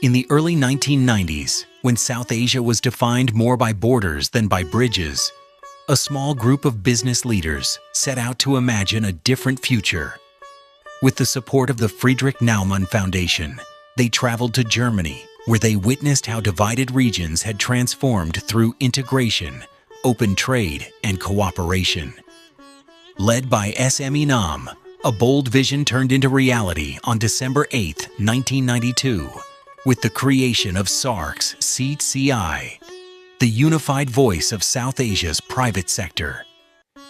In the early 1990s, when South Asia was defined more by borders than by bridges, a small group of business leaders set out to imagine a different future. With the support of the Friedrich Naumann Foundation, they traveled to Germany, where they witnessed how divided regions had transformed through integration, open trade, and cooperation. Led by SME Nam, a bold vision turned into reality on December 8, 1992, with the creation of SAARC CCI, the unified voice of South Asia's private sector.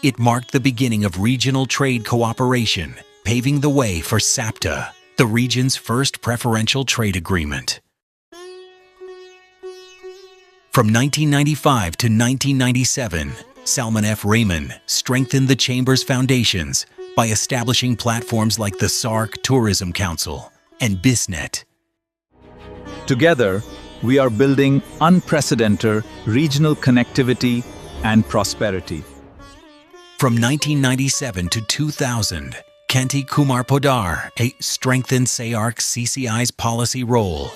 It marked the beginning of regional trade cooperation, paving the way for SAPTA, the region's first preferential trade agreement. From 1995 to 1997, Salman F. Rahman strengthened the Chamber's foundations by establishing platforms like the SAARC Tourism Council and BISNET. Together, we are building unprecedented regional connectivity and prosperity. From 1997 to 2000, Kanti Kumar Podar strengthened SAARC CCI's policy role,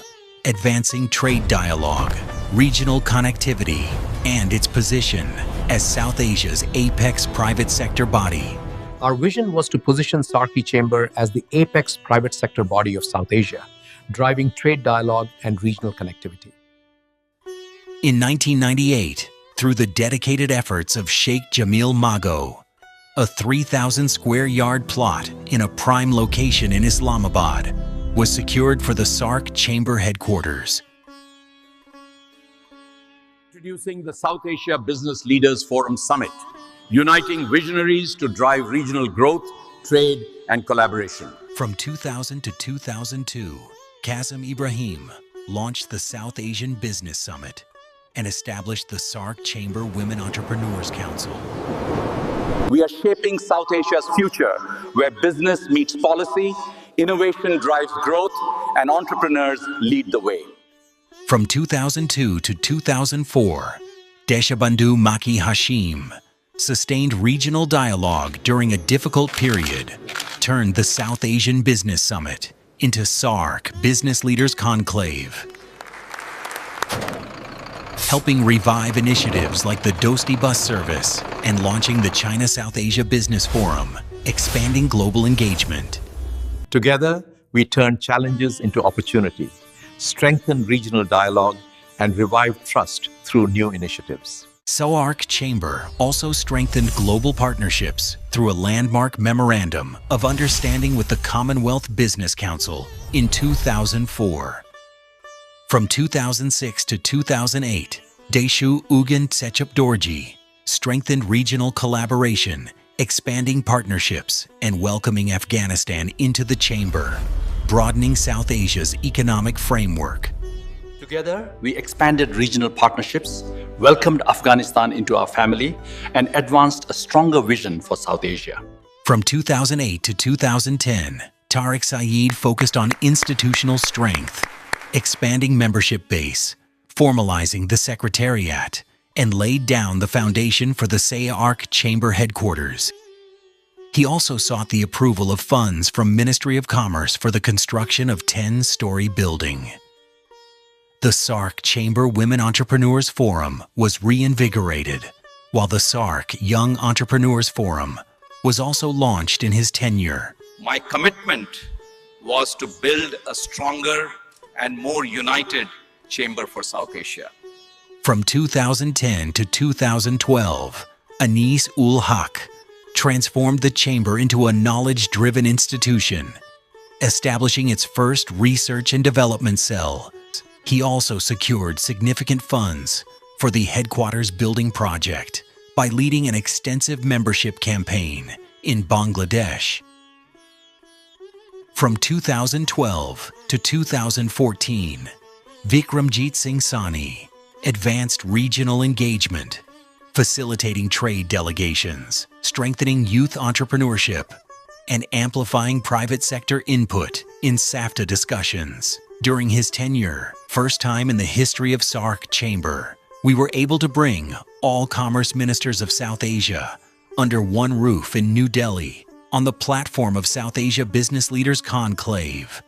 advancing trade dialogue, regional connectivity, and its position as South Asia's apex private sector body. Our vision was to position SAARC Chamber as the apex private sector body of South Asia, driving trade dialogue and regional connectivity. In 1998, through the dedicated efforts of Sheikh Jamil Mago, a 3,000 square yard plot in a prime location in Islamabad was secured for the SAARC Chamber headquarters. Introducing the South Asia Business Leaders Forum Summit, uniting visionaries to drive regional growth, trade, and collaboration. From 2000 to 2002, Kazim Ibrahim launched the South Asian Business Summit and established the SAARC Chamber Women Entrepreneurs Council. We are shaping South Asia's future, where business meets policy, innovation drives growth, and entrepreneurs lead the way. From 2002 to 2004, Deshabandhu Maki Hashim sustained regional dialogue during a difficult period, turned the South Asian Business Summit into SAARC Business Leaders Conclave, helping revive initiatives like the Dosti bus service and launching the China-South Asia Business Forum, expanding global engagement. Together, we turn challenges into opportunity, strengthen regional dialogue, and revive trust through new initiatives. SAARC Chamber also strengthened global partnerships through a landmark memorandum of understanding with the Commonwealth Business Council in 2004. From 2006 to 2008, Deshu Ugan Tsechup Dorji strengthened regional collaboration, expanding partnerships, and welcoming Afghanistan into the Chamber, broadening South Asia's economic framework. Together, we expanded regional partnerships, welcomed Afghanistan into our family, and advanced a stronger vision for South Asia. From 2008 to 2010, Tariq Saeed focused on institutional strength, expanding membership base, formalizing the Secretariat, and laid down the foundation for the SAARC Chamber headquarters. He also sought the approval of funds from Ministry of Commerce for the construction of 10-story building. The SAARC Chamber Women Entrepreneurs Forum was reinvigorated, while the SAARC Young Entrepreneurs Forum was also launched in his tenure. My commitment was to build a stronger and more united chamber for South Asia. From 2010 to 2012, Anis ul Haq transformed the chamber into a knowledge-driven institution, establishing its first research and development cell. He also secured significant funds for the headquarters building project by leading an extensive membership campaign in Bangladesh. From 2012 to 2014, Vikramjit Singh Sani advanced regional engagement, facilitating trade delegations, strengthening youth entrepreneurship, and amplifying private sector input in SAFTA discussions. During his tenure, first time in the history of SAARC Chamber, we were able to bring all commerce ministers of South Asia under one roof in New Delhi on the platform of South Asia Business Leaders Conclave.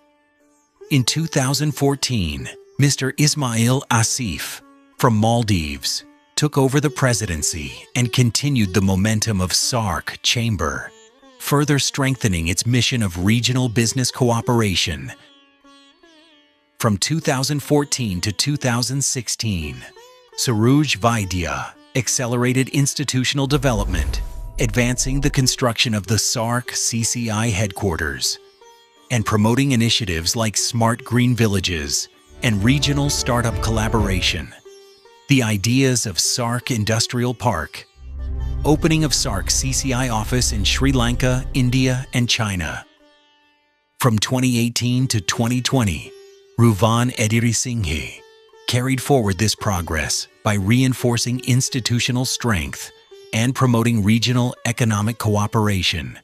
In 2014, Mr. Ismail Asif from Maldives took over the presidency and continued the momentum of SAARC Chamber, further strengthening its mission of regional business cooperation. From 2014 to 2016, Suruj Vaidya accelerated institutional development, advancing the construction of the SAARC CCI headquarters, and promoting initiatives like smart green villages and regional startup collaboration. The ideas of SAARC Industrial Park, opening of SAARC CCI office in Sri Lanka, India, and China. From 2018 to 2020, Ruvan Edirisinghe carried forward this progress by reinforcing institutional strength and promoting regional economic cooperation.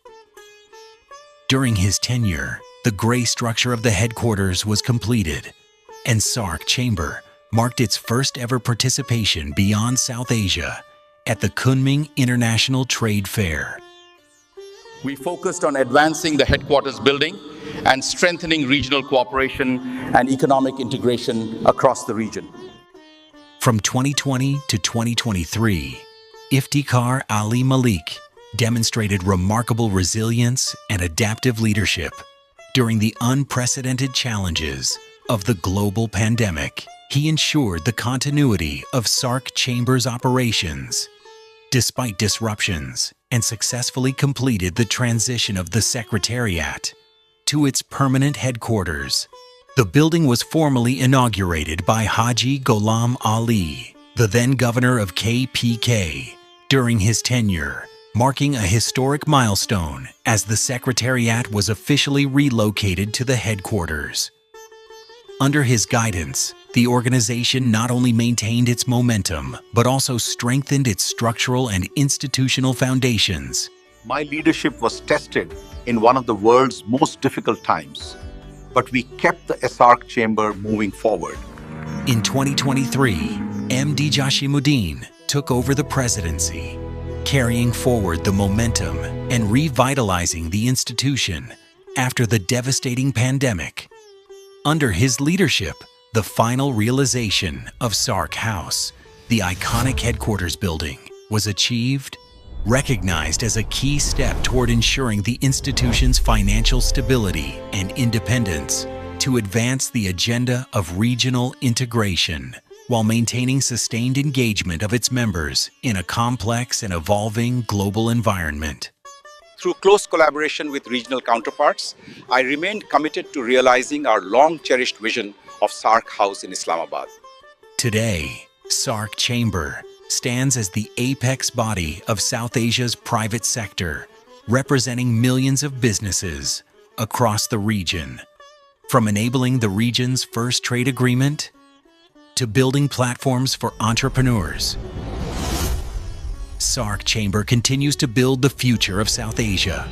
During his tenure, the gray structure of the headquarters was completed, and SAARC Chamber marked its first-ever participation beyond South Asia at the Kunming International Trade Fair. We focused on advancing the headquarters building and strengthening regional cooperation and economic integration across the region. From 2020 to 2023, Iftikhar Ali Malik demonstrated remarkable resilience and adaptive leadership during the unprecedented challenges of the global pandemic. He ensured the continuity of SAARC Chamber's operations despite disruptions and successfully completed the transition of the Secretariat to its permanent headquarters. The building was formally inaugurated by Haji Ghulam Ali, the then governor of KPK, during his tenure, marking a historic milestone as the Secretariat was officially relocated to the headquarters. Under his guidance, the organization not only maintained its momentum, but also strengthened its structural and institutional foundations. My leadership was tested in one of the world's most difficult times, but we kept the SAARC Chamber moving forward. In 2023, MD Jashimuddin took over the presidency, carrying forward the momentum and revitalizing the institution after the devastating pandemic. Under his leadership, the final realization of SAARC House, the iconic headquarters building, was achieved, recognized as a key step toward ensuring the institution's financial stability and independence to advance the agenda of regional integration while maintaining sustained engagement of its members in a complex and evolving global environment. Through close collaboration with regional counterparts, I remained committed to realizing our long-cherished vision of SAARC House in Islamabad. Today, SAARC Chamber stands as the apex body of South Asia's private sector, representing millions of businesses across the region. From enabling the region's first trade agreement to building platforms for entrepreneurs, SAARC Chamber continues to build the future of South Asia,